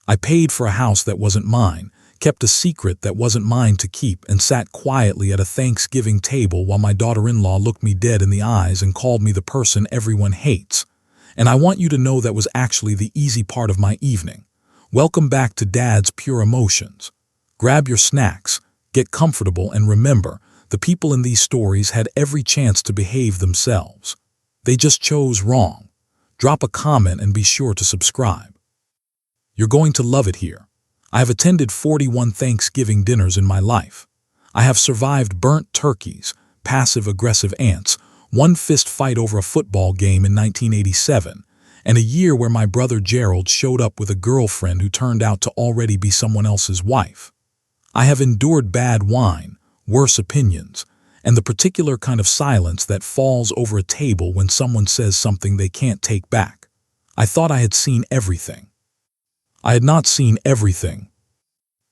I paid for a house that wasn't mine, kept a secret that wasn't mine to keep, and sat quietly at a Thanksgiving table while my daughter-in-law looked me dead in the eyes and called me the person everyone hates. And I want you to know that was actually the easy part of my evening. Welcome back to Dad's Pure Emotions. Grab your snacks, get comfortable, and remember, the people in these stories had every chance to behave themselves. They just chose wrong. Drop a comment and be sure to subscribe. You're going to love it here. I have attended 41 Thanksgiving dinners in my life. I have survived burnt turkeys, passive-aggressive aunts, one fist fight over a football game in 1987, and a year where my brother Gerald showed up with a girlfriend who turned out to already be someone else's wife. I have endured bad wine, worse opinions, and the particular kind of silence that falls over a table when someone says something they can't take back. I thought I had seen everything. I had not seen everything.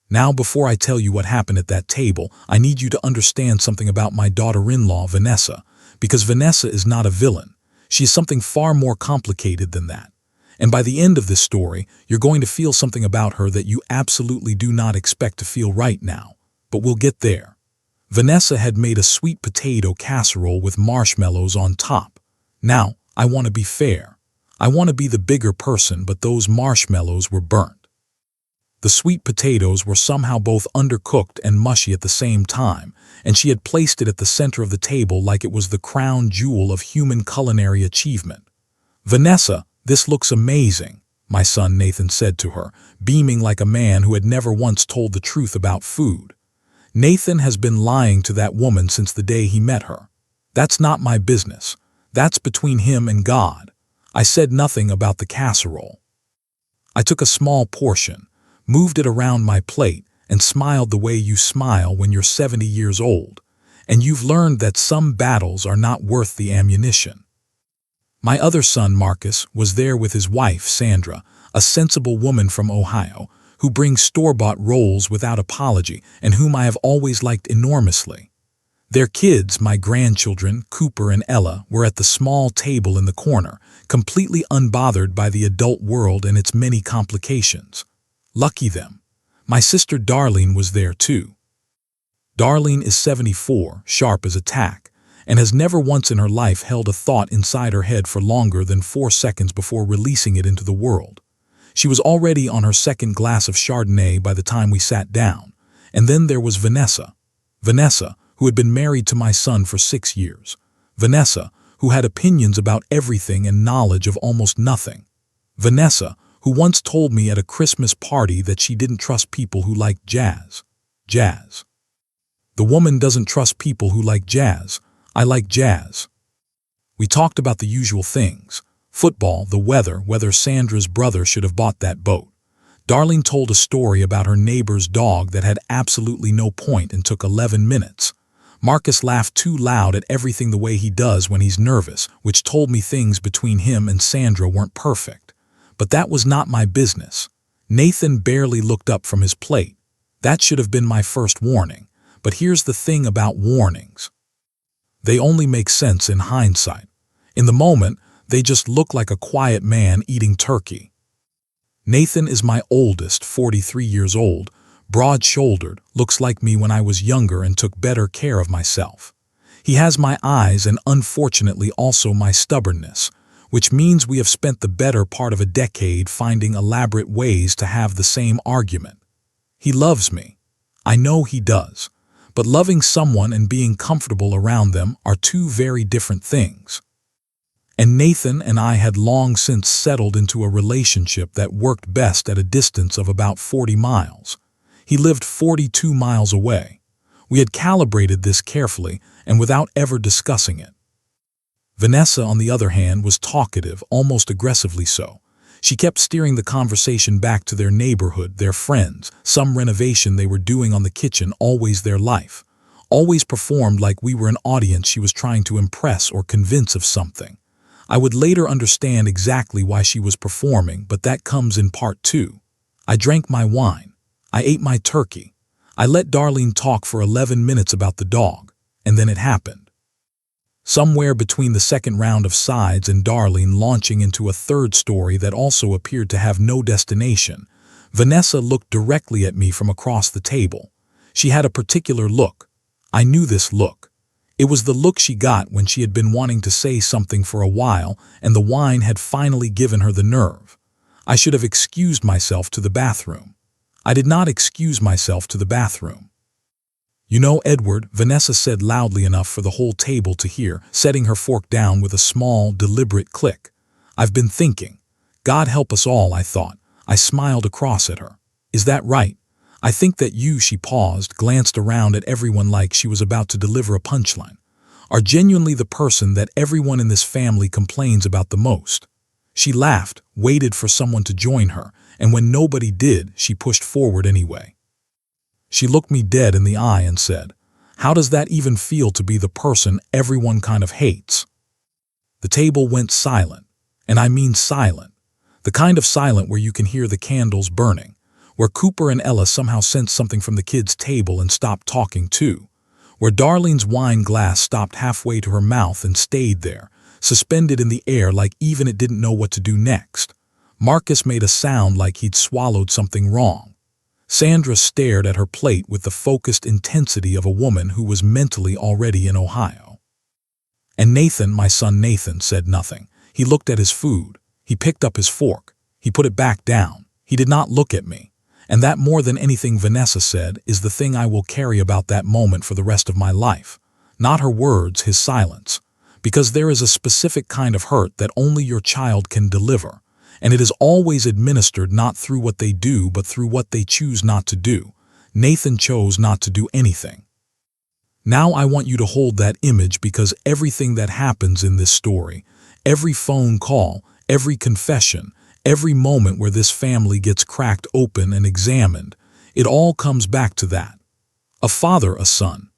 Now, before I tell you what happened at that table, I need you to understand something about my daughter-in-law, Vanessa, because Vanessa is not a villain. She is something far more complicated than that. And by the end of this story, you're going to feel something about her that you absolutely do not expect to feel right now. But we'll get there. Vanessa had made a sweet potato casserole with marshmallows on top. Now, I want to be fair. I want to be the bigger person, but those marshmallows were burnt. The sweet potatoes were somehow both undercooked and mushy at the same time, and she had placed it at the center of the table like it was the crown jewel of human culinary achievement. "Vanessa, this looks amazing," my son Nathan said to her, beaming like a man who had never once told the truth about food. Nathan has been lying to that woman since the day he met her. That's not my business. That's between him and God. I said nothing about the casserole. I took a small portion, moved it around my plate, and smiled the way you smile when you're 70 years old, and you've learned that some battles are not worth the ammunition. My other son, Marcus, was there with his wife, Sandra, a sensible woman from Ohio, who brings store-bought rolls without apology and whom I have always liked enormously. Their kids, my grandchildren, Cooper and Ella, were at the small table in the corner, completely unbothered by the adult world and its many complications. Lucky them. My sister Darlene was there too. Darlene is 74, sharp as a tack, and has never once in her life held a thought inside her head for longer than 4 seconds before releasing it into the world. She was already on her second glass of Chardonnay by the time we sat down. And then there was Vanessa. Vanessa, who had been married to my son for 6 years. Vanessa, who had opinions about everything and knowledge of almost nothing. Vanessa, who once told me at a Christmas party that she didn't trust people who liked jazz. Jazz. The woman doesn't trust people who like jazz. I like jazz. We talked about the usual things. Football, the weather, whether Sandra's brother should have bought that boat. Darlene told a story about her neighbor's dog that had absolutely no point and took 11 minutes. Marcus laughed too loud at everything the way he does when he's nervous, which told me things between him and Sandra weren't perfect. But that was not my business. Nathan barely looked up from his plate. That should have been my first warning. But here's the thing about warnings. They only make sense in hindsight. In the moment, they just look like a quiet man eating turkey. Nathan is my oldest, 43 years old, broad-shouldered, looks like me when I was younger and took better care of myself. He has my eyes and unfortunately also my stubbornness, which means we have spent the better part of a decade finding elaborate ways to have the same argument. He loves me. I know he does. But loving someone and being comfortable around them are two very different things. And Nathan and I had long since settled into a relationship that worked best at a distance of about 40 miles. He lived 42 miles away. We had calibrated this carefully and without ever discussing it. Vanessa, on the other hand, was talkative, almost aggressively so. She kept steering the conversation back to their neighborhood, their friends, some renovation they were doing on the kitchen, always their life. Always performed like we were an audience she was trying to impress or convince of something. I would later understand exactly why she was performing, but that comes in part 2. I drank my wine. I ate my turkey. I let Darlene talk for 11 minutes about the dog, and then it happened. Somewhere between the second round of sides and Darlene launching into a third story that also appeared to have no destination, Vanessa looked directly at me from across the table. She had a particular look. I knew this look. It was the look she got when she had been wanting to say something for a while and the wine had finally given her the nerve. I should have excused myself to the bathroom. I did not excuse myself to the bathroom. "You know, Edward," Vanessa said loudly enough for the whole table to hear, setting her fork down with a small, deliberate click. "I've been thinking. God help us all," I thought. I smiled across at her. "Is that right? I think that you," she paused, glanced around at everyone like she was about to deliver a punchline, "are genuinely the person that everyone in this family complains about the most." She laughed, waited for someone to join her, and when nobody did, she pushed forward anyway. She looked me dead in the eye and said, "How does that even feel to be the person everyone kind of hates?" The table went silent, and I mean silent. The kind of silent where you can hear the candles burning, where Cooper and Ella somehow sensed something from the kids' table and stopped talking too, where Darlene's wine glass stopped halfway to her mouth and stayed there, suspended in the air like even it didn't know what to do next. Marcus made a sound like he'd swallowed something wrong. Sandra stared at her plate with the focused intensity of a woman who was mentally already in Ohio. And Nathan, my son Nathan, said nothing. He looked at his food. He picked up his fork. He put it back down. He did not look at me. And that, more than anything Vanessa said, is the thing I will carry about that moment for the rest of my life. Not her words, his silence. Because there is a specific kind of hurt that only your child can deliver. And it is always administered not through what they do, but through what they choose not to do. Nathan chose not to do anything. Now I want you to hold that image, because everything that happens in this story, every phone call, every confession, every moment where this family gets cracked open and examined, it all comes back to that. A father, a son.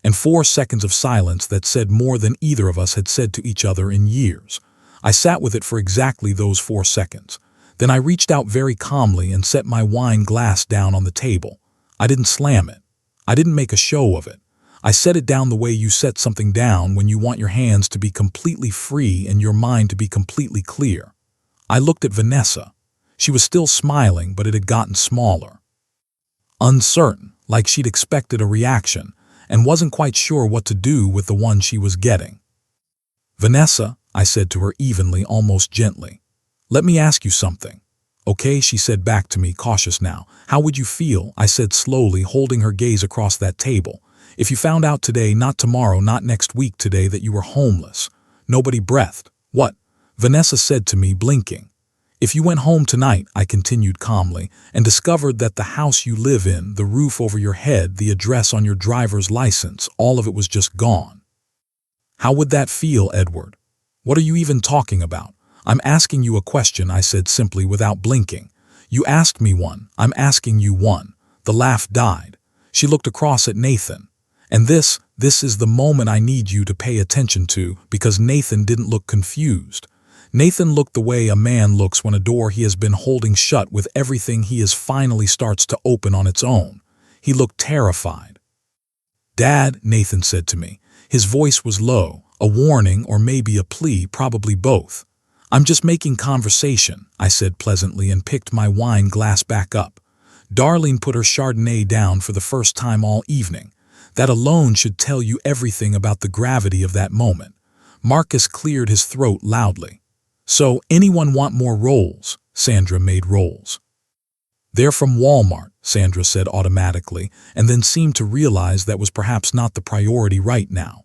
And 4 seconds of silence that said more than either of us had said to each other in years. I sat with it for exactly those 4 seconds. Then I reached out very calmly and set my wine glass down on the table. I didn't slam it. I didn't make a show of it. I set it down the way you set something down when you want your hands to be completely free and your mind to be completely clear. I looked at Vanessa. She was still smiling, but it had gotten smaller. Uncertain, like she'd expected a reaction, and wasn't quite sure what to do with the one she was getting. "Vanessa," I said to her evenly, almost gently, "let me ask you something." "Okay," she said back to me, cautious now. "How would you feel," I said slowly, holding her gaze across that table, "if you found out today, not tomorrow, not next week, today, that you were homeless?" Nobody breathed. "What?" Vanessa said to me, blinking. "If you went home tonight," I continued calmly, "and discovered that the house you live in, the roof over your head, the address on your driver's license, all of it was just gone. How would that feel, Edward?" "What are you even talking about?" "I'm asking you a question," I said simply, without blinking. "You asked me one. I'm asking you one." The laugh died. She looked across at Nathan. "And this is the moment I need you to pay attention to," because Nathan didn't look confused. Nathan looked the way a man looks when a door he has been holding shut with everything he is finally starts to open on its own. He looked terrified. "Dad," Nathan said to me. His voice was low, a warning or maybe a plea, probably both. "I'm just making conversation," I said pleasantly and picked my wine glass back up. Darlene put her Chardonnay down for the first time all evening. That alone should tell you everything about the gravity of that moment. Marcus cleared his throat loudly. "So, anyone want more rolls?" Sandra made rolls. "They're from Walmart," Sandra said automatically, and then seemed to realize that was perhaps not the priority right now.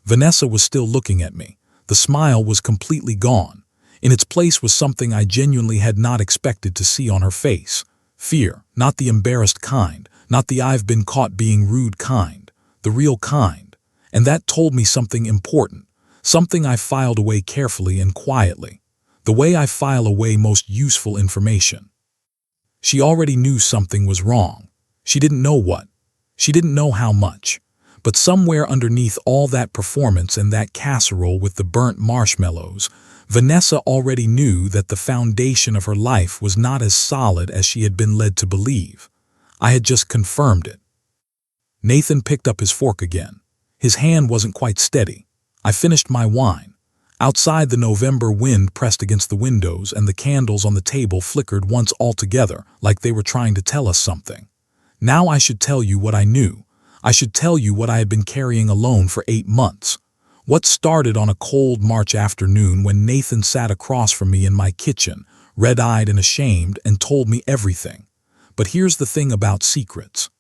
Vanessa was still looking at me. The smile was completely gone. In its place was something I genuinely had not expected to see on her face. Fear, not the embarrassed kind, not the "I've been caught being rude" kind, the real kind. And that told me something important, something I filed away carefully and quietly. The way I file away most useful information. She already knew something was wrong. She didn't know what. She didn't know how much. But somewhere underneath all that performance and that casserole with the burnt marshmallows, Vanessa already knew that the foundation of her life was not as solid as she had been led to believe. I had just confirmed it. Nathan picked up his fork again. His hand wasn't quite steady. I finished my wine. Outside, the November wind pressed against the windows and the candles on the table flickered once altogether, like they were trying to tell us something. Now I should tell you what I knew. I should tell you what I had been carrying alone for 8 months. What started on a cold March afternoon when Nathan sat across from me in my kitchen, red-eyed and ashamed, and told me everything. But here's the thing about secrets.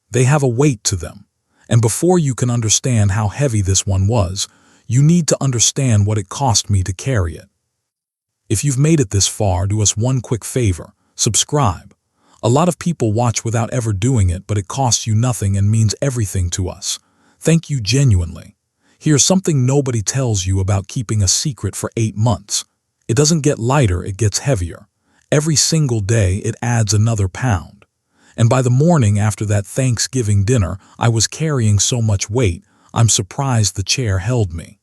They have a weight to them. And before you can understand how heavy this one was, you need to understand what it cost me to carry it. If you've made it this far, do us one quick favor: subscribe. A lot of people watch without ever doing it, but it costs you nothing and means everything to us. Thank you genuinely. Here's something nobody tells you about keeping a secret for 8 months. It doesn't get lighter, it gets heavier. Every single day it adds another pound. And by the morning after that Thanksgiving dinner, I was carrying so much weight, I'm surprised the chair held me.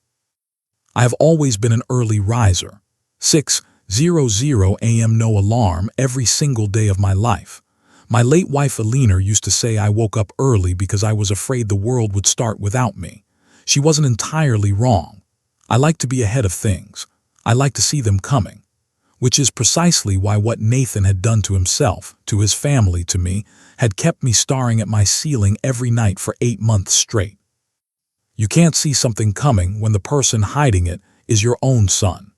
I have always been an early riser. 6:00 a.m. no alarm every single day of my life. My late wife Alina used to say I woke up early because I was afraid the world would start without me. She wasn't entirely wrong. I like to be ahead of things. I like to see them coming. Which is precisely why what Nathan had done to himself, to his family, to me, had kept me staring at my ceiling every night for 8 months straight. You can't see something coming when the person hiding it is your own son.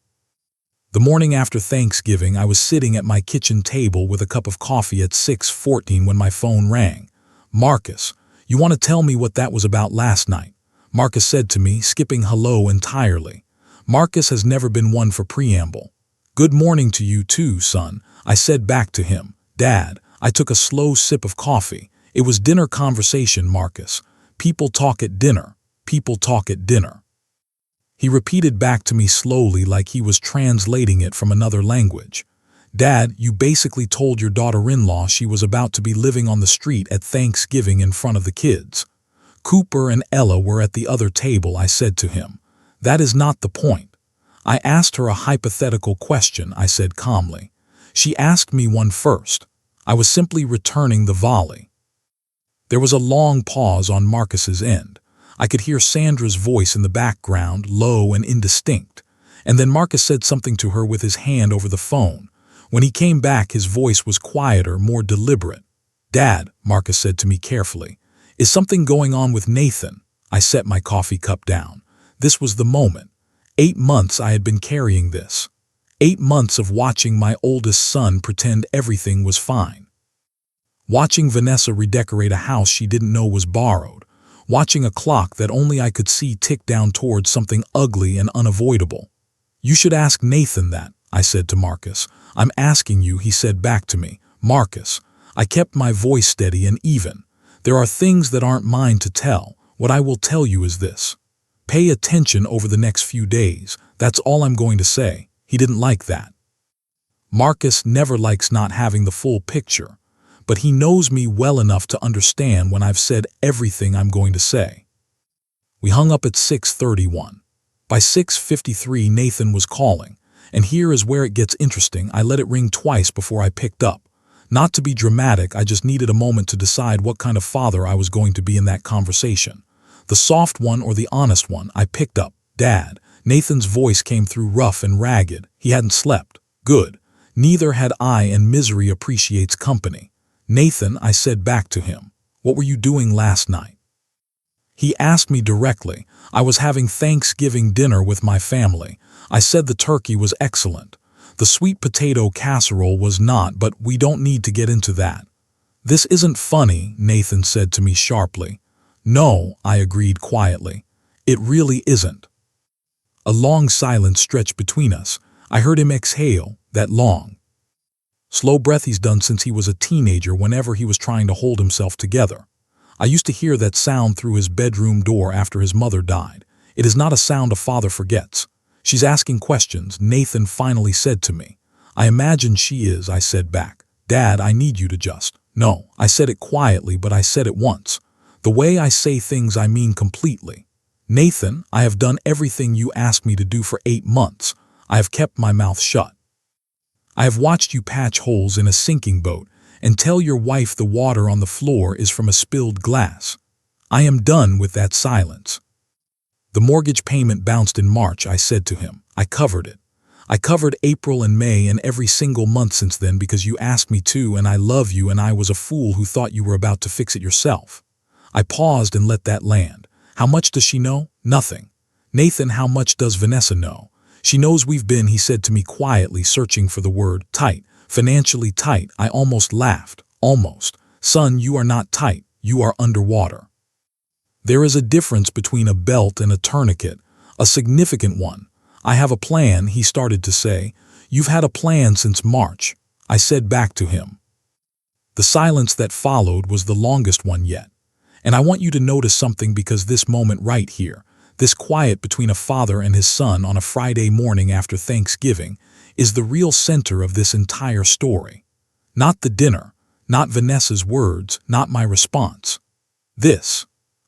The morning after Thanksgiving, I was sitting at my kitchen table with a cup of coffee at 6:14 when my phone rang. "Marcus, you want to tell me what that was about last night?" Marcus said to me, skipping hello entirely. Marcus has never been one for preamble. "Good morning to you too, son," I said back to him. "Dad," I took a slow sip of coffee. "It was dinner conversation, Marcus. People talk at dinner. People talk at dinner." He repeated back to me slowly like he was translating it from another language. "Dad, you basically told your daughter-in-law she was about to be living on the street at Thanksgiving in front of the kids." "Cooper and Ella were at the other table," I said to him. "That is not the point. I asked her a hypothetical question," I said calmly. "She asked me one first. I was simply returning the volley." There was a long pause on Marcus's end. I could hear Sandra's voice in the background, low and indistinct. And then Marcus said something to her with his hand over the phone. When he came back, his voice was quieter, more deliberate. "Dad," Marcus said to me carefully, "is something going on with Nathan?" I set my coffee cup down. This was the moment. 8 months I had been carrying this. 8 months of watching my oldest son pretend everything was fine. Watching Vanessa redecorate a house she didn't know was borrowed. Watching a clock that only I could see tick down towards something ugly and unavoidable. "You should ask Nathan that," I said to Marcus. "I'm asking you," he said back to me. "Marcus." I kept my voice steady and even. "There are things that aren't mine to tell. What I will tell you is this. Pay attention over the next few days. That's all I'm going to say." He didn't like that. Marcus never likes not having the full picture, but he knows me well enough to understand when I've said everything I'm going to say. We hung up at 6:31. By 6:53, Nathan was calling, and here is where it gets interesting. I let it ring twice before I picked up. Not to be dramatic, I just needed a moment to decide what kind of father I was going to be in that conversation. The soft one or the honest one. I picked up. "Dad." Nathan's voice came through rough and ragged. He hadn't slept. Good. Neither had I, and misery appreciates company. "Nathan," I said back to him, "what were you doing last night?" He asked me directly. I was having Thanksgiving dinner with my family. I said the turkey was excellent. The sweet potato casserole was not, but we don't need to get into that. "This isn't funny," Nathan said to me sharply. "No," I agreed quietly. "It really isn't." A long silence stretched between us. I heard him exhale, that long, slow breath he's done since he was a teenager whenever he was trying to hold himself together. I used to hear that sound through his bedroom door after his mother died. It is not a sound a father forgets. "She's asking questions," Nathan finally said to me. "I imagine she is," I said back. "Dad, I need you to just..." "No." I said it quietly, but I said it once. The way I say things I mean completely. "Nathan, I have done everything you asked me to do for 8 months. I have kept my mouth shut. I have watched you patch holes in a sinking boat and tell your wife the water on the floor is from a spilled glass. I am done with that silence." The mortgage payment bounced in March, I said to him. I covered it. I covered April and May and every single month since then because you asked me to, and I love you, and I was a fool who thought you were about to fix it yourself. I paused and let that land. How much does she know? Nothing. Nathan, how much does Vanessa know? She knows we've been, he said to me quietly, searching for the word, tight. Financially tight. I almost laughed. Almost. Son, you are not tight. You are underwater. There is a difference between a belt and a tourniquet, a significant one. I have a plan, he started to say. You've had a plan since March, I said back to him. The silence that followed was the longest one yet. And I want you to notice something, because this moment right here, this quiet between a father and his son on a Friday morning after Thanksgiving, is the real center of this entire story. Not the dinner, not Vanessa's words, not my response. This.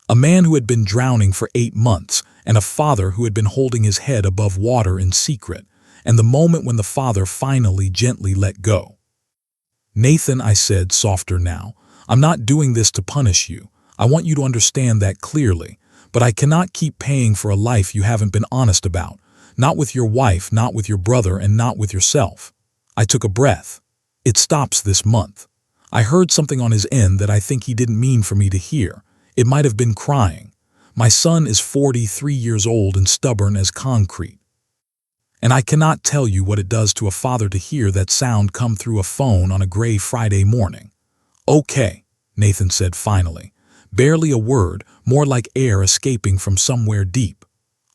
A man who had been drowning for 8 months, and a father who had been holding his head above water in secret, and the moment when the father finally gently let go. Nathan, I said, softer now, I'm not doing this to punish you. I want you to understand that clearly, but I cannot keep paying for a life you haven't been honest about, not with your wife, not with your brother, and not with yourself. I took a breath. It stops this month. I heard something on his end that I think he didn't mean for me to hear. It might have been crying. My son is 43 years old and stubborn as concrete. And I cannot tell you what it does to a father to hear that sound come through a phone on a gray Friday morning. Okay, Nathan said finally. Barely a word, more like air escaping from somewhere deep.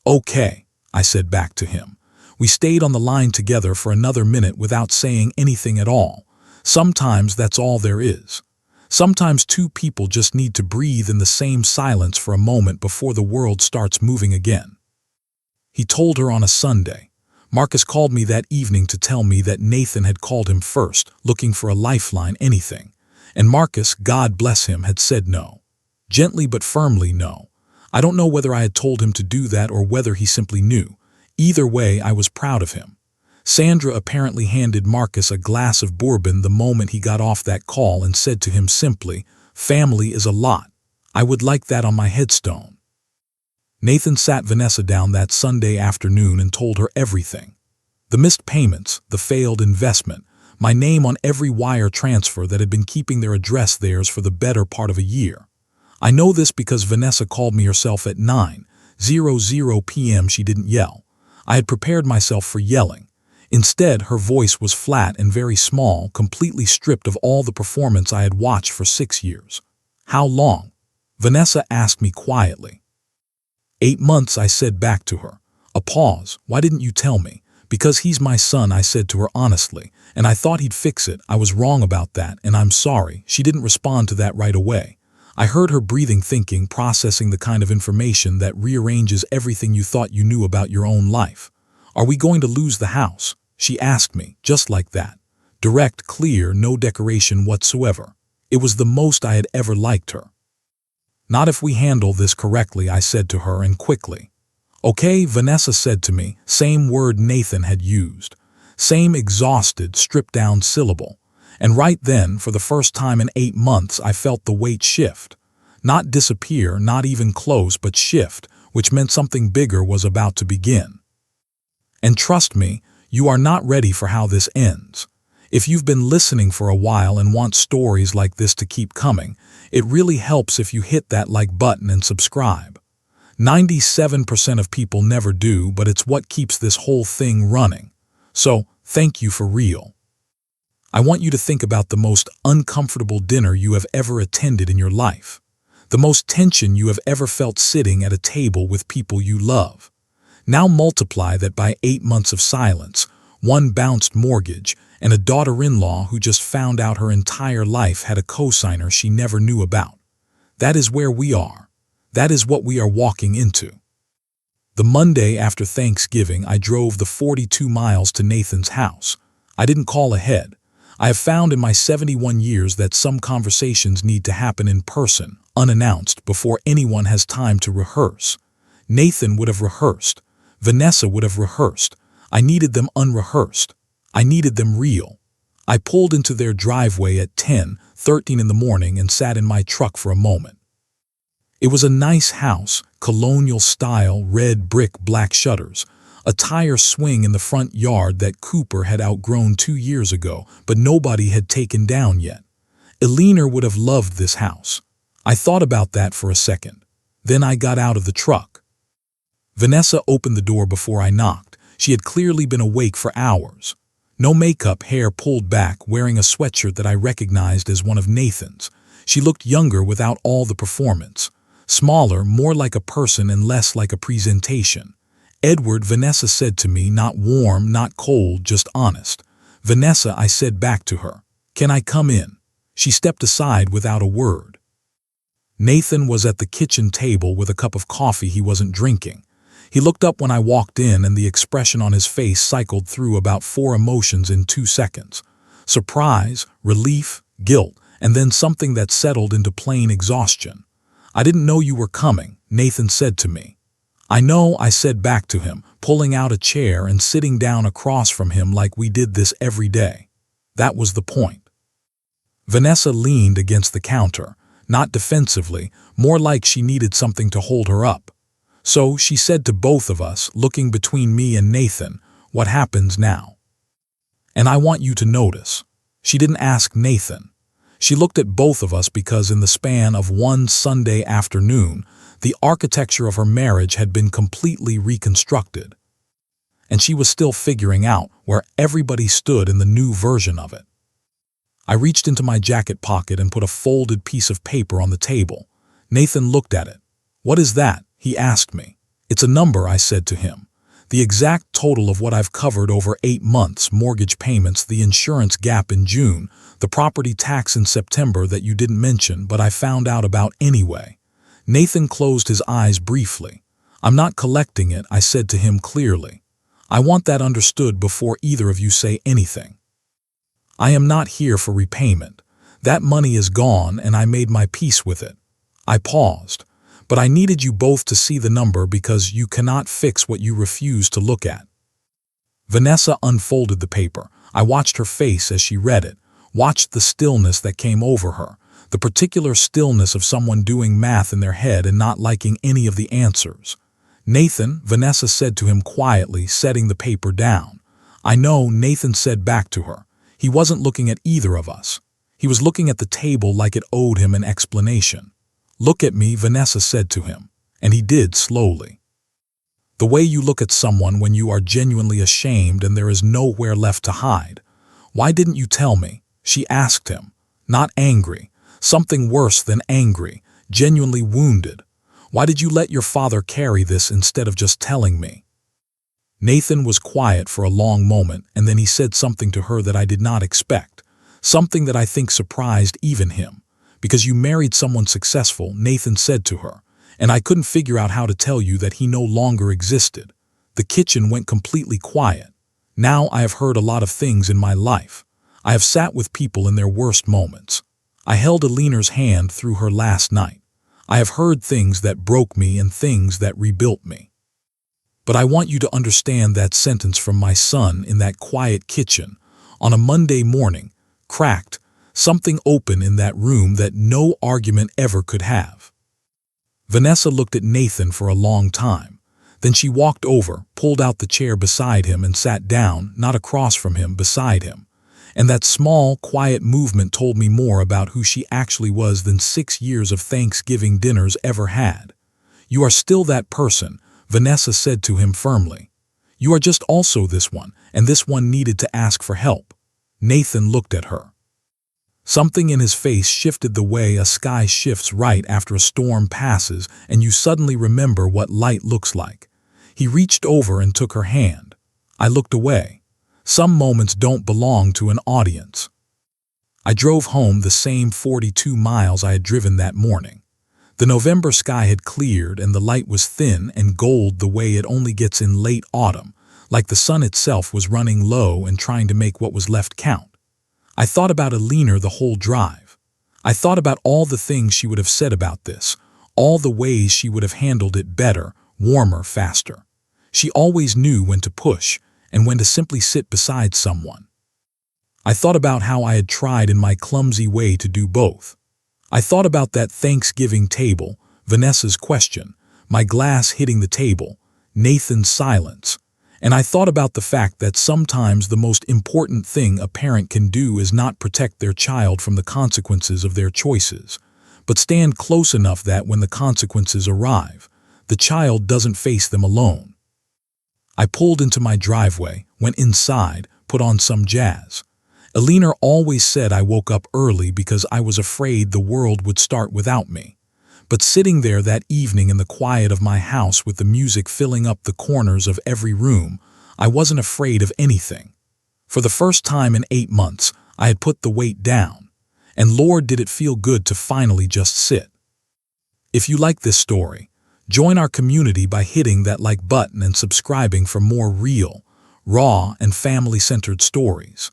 Okay, I said back to him. We stayed on the line together for another minute without saying anything at all. Sometimes that's all there is. Sometimes two people just need to breathe in the same silence for a moment before the world starts moving again. He told her on a Sunday. Marcus called me that evening to tell me that Nathan had called him first, looking for a lifeline, anything. And Marcus, God bless him, had said no. Gently but firmly no. I don't know whether I had told him to do that or whether he simply knew. Either way, I was proud of him. Sandra apparently handed Marcus a glass of bourbon the moment he got off that call and said to him simply, "Family is a lot. I would like that on my headstone." Nathan sat Vanessa down that Sunday afternoon and told her everything. The missed payments, the failed investment, my name on every wire transfer that had been keeping their address theirs for the better part of a year. I know this because Vanessa called me herself at 9:00 p.m. She didn't yell. I had prepared myself for yelling. Instead, her voice was flat and very small, completely stripped of all the performance I had watched for 6 years. How long? Vanessa asked me quietly. 8 months, I said back to her. A pause. Why didn't you tell me? Because he's my son, I said to her honestly, and I thought he'd fix it. I was wrong about that, and I'm sorry. She didn't respond to that right away. I heard her breathing, thinking, processing the kind of information that rearranges everything you thought you knew about your own life. Are we going to lose the house? She asked me, just like that. Direct, clear, no decoration whatsoever. It was the most I had ever liked her. Not if we handle this correctly, I said to her, and quickly. Okay, Vanessa said to me, same word Nathan had used. Same exhausted, stripped-down syllable. And right then, for the first time in 8 months, I felt the weight shift. Not disappear, not even close, but shift, which meant something bigger was about to begin. And trust me, you are not ready for how this ends. If you've been listening for a while and want stories like this to keep coming, it really helps if you hit that like button and subscribe. 97% of people never do, but it's what keeps this whole thing running. So, thank you for real. I want you to think about the most uncomfortable dinner you have ever attended in your life. The most tension you have ever felt sitting at a table with people you love. Now multiply that by 8 months of silence, one bounced mortgage, and a daughter-in-law who just found out her entire life had a cosigner she never knew about. That is where we are. That is what we are walking into. The Monday after Thanksgiving, I drove the 42 miles to Nathan's house. I didn't call ahead. I have found in my 71 years that some conversations need to happen in person, unannounced, before anyone has time to rehearse. Nathan would have rehearsed. Vanessa would have rehearsed. I needed them unrehearsed. I needed them real. I pulled into their driveway at 10:13 in the morning and sat in my truck for a moment. It was a nice house, colonial-style, red brick, black shutters, a tire swing in the front yard that Cooper had outgrown 2 years ago, but nobody had taken down yet. Eleanor would have loved this house. I thought about that for a second. Then I got out of the truck. Vanessa opened the door before I knocked. She had clearly been awake for hours. No makeup, hair pulled back, wearing a sweatshirt that I recognized as one of Nathan's. She looked younger without all the performance. Smaller, more like a person and less like a presentation. "Edward," Vanessa said to me, not warm, not cold, just honest. "Vanessa," I said back to her. "Can I come in?" She stepped aside without a word. Nathan was at the kitchen table with a cup of coffee he wasn't drinking. He looked up when I walked in, and the expression on his face cycled through about 4 emotions in 2 seconds. Surprise, relief, guilt, and then something that settled into plain exhaustion. "I didn't know you were coming," Nathan said to me. "I know," I said back to him, pulling out a chair and sitting down across from him like we did this every day. That was the point. Vanessa leaned against the counter, not defensively, more like she needed something to hold her up. So she said to both of us, looking between me and Nathan, "What happens now?" "And I want you to notice." She didn't ask Nathan. She looked at both of us because in the span of one Sunday afternoon, the architecture of her marriage had been completely reconstructed. And she was still figuring out where everybody stood in the new version of it. I reached into my jacket pocket and put a folded piece of paper on the table. Nathan looked at it. "What is that?" he asked me. "It's a number," I said to him. "The exact total of what I've covered over 8 months, mortgage payments, the insurance gap in June, the property tax in September that you didn't mention but I found out about anyway." Nathan closed his eyes briefly. "I'm not collecting it," I said to him clearly. "I want that understood before either of you say anything. I am not here for repayment. That money is gone and I made my peace with it." I paused. "But I needed you both to see the number because you cannot fix what you refuse to look at." Vanessa unfolded the paper. I watched her face as she read it, watched the stillness that came over her, the particular stillness of someone doing math in their head and not liking any of the answers. "Nathan," Vanessa said to him quietly, setting the paper down. "I know," Nathan said back to her. He wasn't looking at either of us. He was looking at the table like it owed him an explanation. "Look at me," Vanessa said to him, and he did slowly. "The way you look at someone when you are genuinely ashamed and there is nowhere left to hide. Why didn't you tell me?" she asked him, not angry, something worse than angry, genuinely wounded. "Why did you let your father carry this instead of just telling me?" Nathan was quiet for a long moment, and then he said something to her that I did not expect, something that I think surprised even him. "Because you married someone successful," Nathan said to her, "and I couldn't figure out how to tell you that he no longer existed." The kitchen went completely quiet. Now I have heard a lot of things in my life. I have sat with people in their worst moments. I held Eleanor's hand through her last night. I have heard things that broke me and things that rebuilt me. But I want you to understand that sentence from my son in that quiet kitchen on a Monday morning, cracked, something open in that room that no argument ever could have. Vanessa looked at Nathan for a long time. Then she walked over, pulled out the chair beside him and sat down, not across from him, beside him. And that small, quiet movement told me more about who she actually was than 6 years of Thanksgiving dinners ever had. "You are still that person," Vanessa said to him firmly. "You are just also this one, and this one needed to ask for help." Nathan looked at her. Something in his face shifted the way a sky shifts right after a storm passes and you suddenly remember what light looks like. He reached over and took her hand. I looked away. Some moments don't belong to an audience. I drove home the same 42 miles I had driven that morning. The November sky had cleared and the light was thin and gold the way it only gets in late autumn, like the sun itself was running low and trying to make what was left count. I thought about Eleanor the whole drive. I thought about all the things she would have said about this, all the ways she would have handled it better, warmer, faster. She always knew when to push and when to simply sit beside someone. I thought about how I had tried in my clumsy way to do both. I thought about that Thanksgiving table, Vanessa's question, my glass hitting the table, Nathan's silence. And I thought about the fact that sometimes the most important thing a parent can do is not protect their child from the consequences of their choices, but stand close enough that when the consequences arrive, the child doesn't face them alone. I pulled into my driveway, went inside, put on some jazz. Alina always said I woke up early because I was afraid the world would start without me. But sitting there that evening in the quiet of my house with the music filling up the corners of every room, I wasn't afraid of anything. For the first time in 8 months, I had put the weight down. And Lord, did it feel good to finally just sit. If you like this story, join our community by hitting that like button and subscribing for more real, raw, and family-centered stories.